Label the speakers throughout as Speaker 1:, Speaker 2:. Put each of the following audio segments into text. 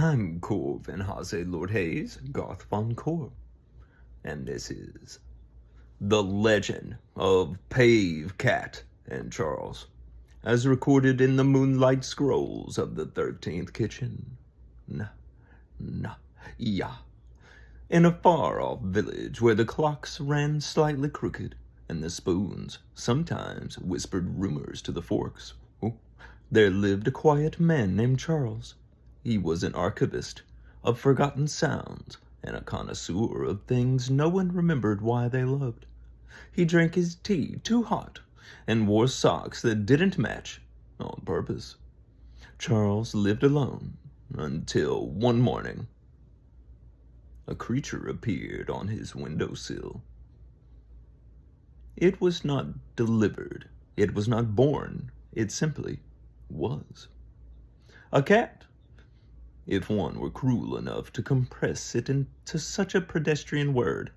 Speaker 1: I'm Corvin Hase Lord Hayes, Garth von Corv, and this is The Legend of PaveCat and Charles, as recorded in the Moonlight Scrolls of the 13th Kitchen. Yeah. In a far-off village where the clocks ran slightly crooked and the spoons sometimes whispered rumors to the forks, there lived a quiet man named Charles. He was an archivist of forgotten sounds and a connoisseur of things no one remembered why they loved. He drank his tea too hot and wore socks that didn't match on purpose. Charles lived alone until one morning a creature appeared on his windowsill. It was not delivered. It was not born. It simply was. A cat, if one were cruel enough to compress it into such a pedestrian word.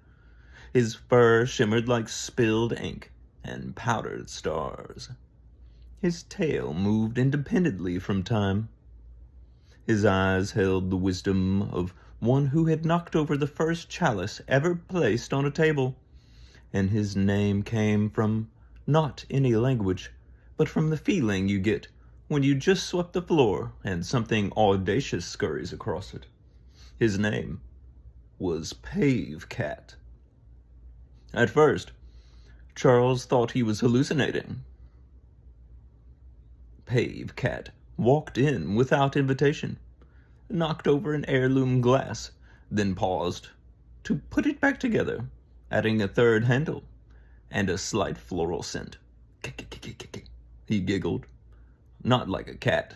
Speaker 1: His fur shimmered like spilled ink and powdered stars. His tail moved independently from time. His eyes held the wisdom of one who had knocked over the first chalice ever placed on a table. And his name came from not any language, but from the feeling you get when you just swept the floor and something audacious scurries across it. His name was PaveCat. At first, Charles thought he was hallucinating. PaveCat walked in without invitation, knocked over an heirloom glass, then paused to put it back together, adding a third handle and a slight floral scent. He giggled. Not like a cat,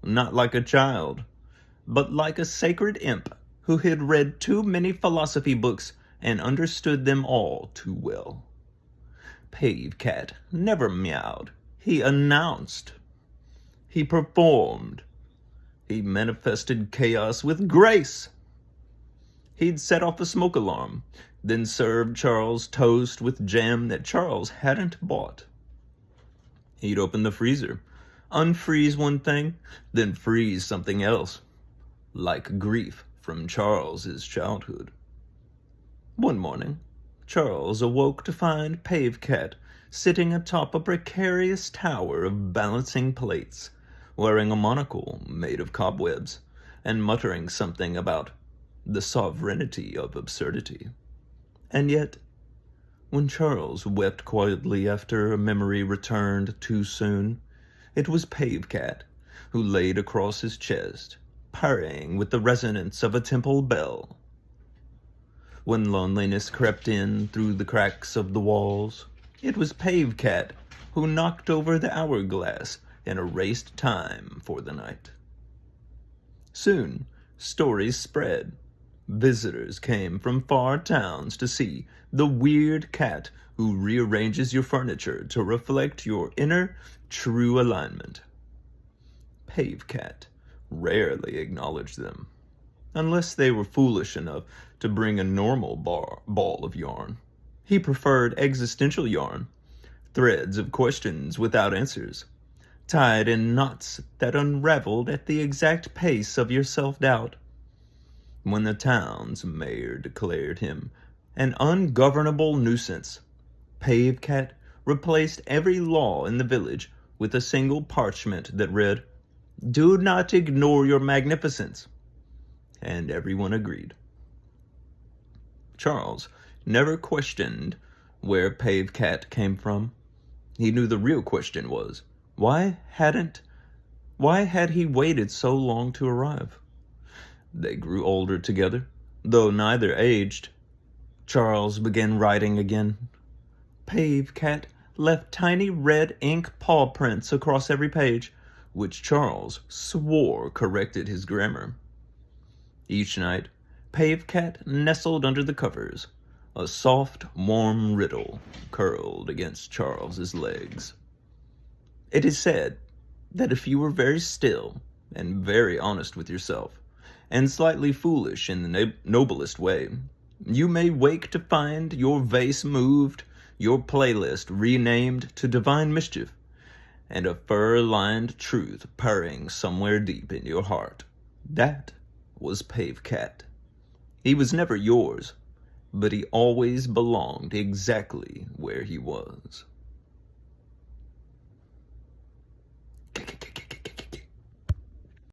Speaker 1: not like a child, but like a sacred imp who had read too many philosophy books and understood them all too well. PaveCat never meowed. He announced. He performed. He manifested chaos with grace. He'd set off a smoke alarm, then served Charles toast with jam that Charles hadn't bought. He'd open the freezer, unfreeze one thing, then freeze something else, like grief from Charles's childhood. One morning, Charles awoke to find PaveCat sitting atop a precarious tower of balancing plates, wearing a monocle made of cobwebs, and muttering something about the sovereignty of absurdity. And yet, when Charles wept quietly after a memory returned too soon, it was PaveCat who laid across his chest, purring with the resonance of a temple bell. When loneliness crept in through the cracks of the walls, it was PaveCat who knocked over the hourglass and erased time for the night. Soon, stories spread. Visitors came from far towns to see the weird cat who rearranges your furniture to reflect your inner true alignment. PaveCat rarely acknowledged them, unless they were foolish enough to bring a normal ball of yarn. He preferred existential yarn, threads of questions without answers, tied in knots that unraveled at the exact pace of your self-doubt. When the town's mayor declared him an ungovernable nuisance, PaveCat replaced every law in the village with a single parchment that read, "Do not ignore your magnificence." And everyone agreed. Charles never questioned where PaveCat came from. He knew the real question was, why had he waited so long to arrive? They grew older together, though neither aged. Charles began writing again. PaveCat left tiny red ink paw prints across every page, which Charles swore corrected his grammar. Each night, PaveCat nestled under the covers, a soft, warm riddle curled against Charles's legs. It is said that if you were very still and very honest with yourself, and slightly foolish in the noblest way, you may wake to find your vase moved, your playlist renamed to Divine Mischief, and a fur-lined truth purring somewhere deep in your heart. That was PaveCat. He was never yours, but he always belonged exactly where he was.